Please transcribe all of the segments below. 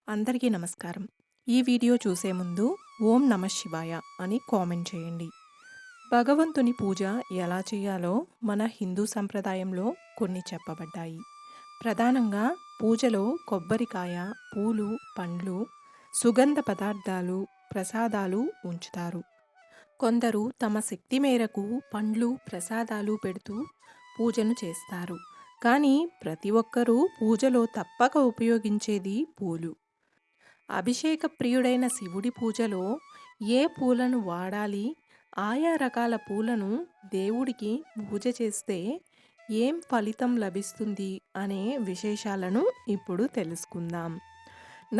అందరికీ నమస్కారం. ఈ వీడియో చూసే ముందు ఓం నమః శివాయ అని కామెంట్ చేయండి. భగవంతుని పూజ ఎలా చేయాలో మన హిందూ సంప్రదాయంలో కొన్ని చెప్పబడ్డాయి. ప్రధానంగా పూజలో కొబ్బరికాయ, పూలు, పండ్లు, సుగంధ పదార్థాలు, ప్రసాదాలు ఉంచుతారు. కొందరు తమ శక్తి మేరకు పండ్లు, ప్రసాదాలు పెడుతూ పూజను చేస్తారు. కానీ ప్రతి ఒక్కరూ పూజలో తప్పక ఉపయోగించేది పూలు. అభిషేక ప్రియుడైన శివుడి పూజలో ఏ పూలను వాడాలి, ఆయా రకాల పూలను దేవుడికి పూజ చేస్తే ఏం ఫలితం లభిస్తుంది అనే విశేషాలను ఇప్పుడు తెలుసుకుందాం.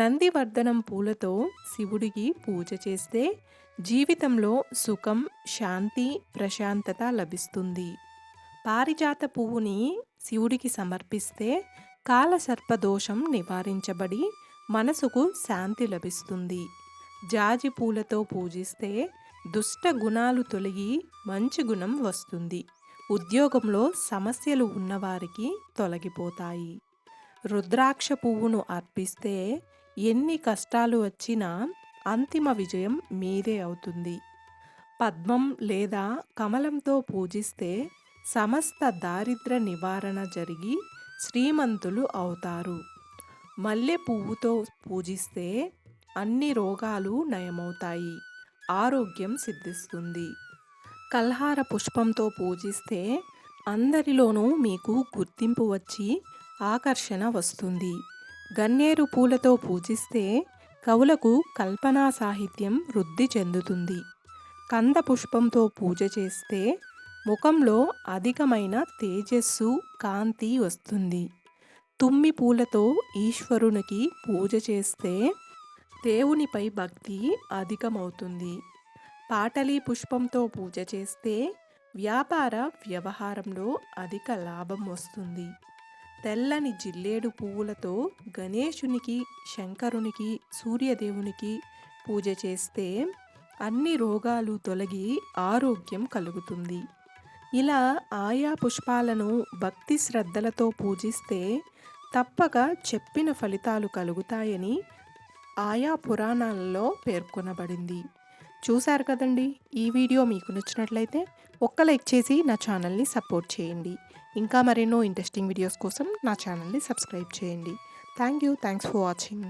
నందివర్ధనం పూలతో శివుడికి పూజ చేస్తే జీవితంలో సుఖం, శాంతి, ప్రశాంతత లభిస్తుంది. పారిజాత పువ్వుని శివుడికి సమర్పిస్తే కాలసర్పదోషం నివారించబడి మనసుకు శాంతి లభిస్తుంది. జాజి పూలతో పూజిస్తే దుష్ట గుణాలు తొలగి మంచి గుణం వస్తుంది. ఉద్యోగంలో సమస్యలు ఉన్నవారికి తొలగిపోతాయి. రుద్రాక్ష పువ్వును అర్పిస్తే ఎన్ని కష్టాలు వచ్చినా అంతిమ విజయం మీదే అవుతుంది. పద్మం లేదా కమలంతో పూజిస్తే సమస్త దారిద్ర నివారణ జరిగి శ్రీమంతులు అవుతారు. మల్లె పువ్వుతో పూజిస్తే అన్ని రోగాలు నయమవుతాయి, ఆరోగ్యం సిద్ధిస్తుంది. కల్హార పుష్పంతో పూజిస్తే అందరిలోనూ మీకు గుర్తింపు వచ్చి ఆకర్షణ వస్తుంది. గన్నేరు పూలతో పూజిస్తే కవులకు కల్పనా సాహిత్యం వృద్ధి చెందుతుంది. కంద పుష్పంతో పూజ చేస్తే ముఖంలో అధికమైన తేజస్సు, కాంతి వస్తుంది. తుమ్మి పూలతో ఈశ్వరునికి పూజ చేస్తే దేవునిపై భక్తి అధికమవుతుంది. పాటలీ పుష్పంతో పూజ చేస్తే వ్యాపార వ్యవహారంలో అధిక లాభం వస్తుంది. తెల్లని జిల్లేడు పువ్వులతో గణేశునికి, శంకరునికి, సూర్యదేవునికి పూజ చేస్తే అన్ని రోగాలు తొలగి ఆరోగ్యం కలుగుతుంది. ఇలా ఆయా పుష్పాలను భక్తి శ్రద్ధలతో పూజిస్తే తప్పక చెప్పిన ఫలితాలు కలుగుతాయని ఆయా పురాణాలలో పేర్కొనబడింది. చూశారు కదండి. ఈ వీడియో మీకు నచ్చినట్లయితే ఒక్క లైక్ చేసి నా ఛానల్ని సపోర్ట్ చేయండి. ఇంకా మరెన్నో ఇంట్రెస్టింగ్ వీడియోస్ కోసం నా ఛానల్ని సబ్స్క్రైబ్ చేయండి. Thanks for watching.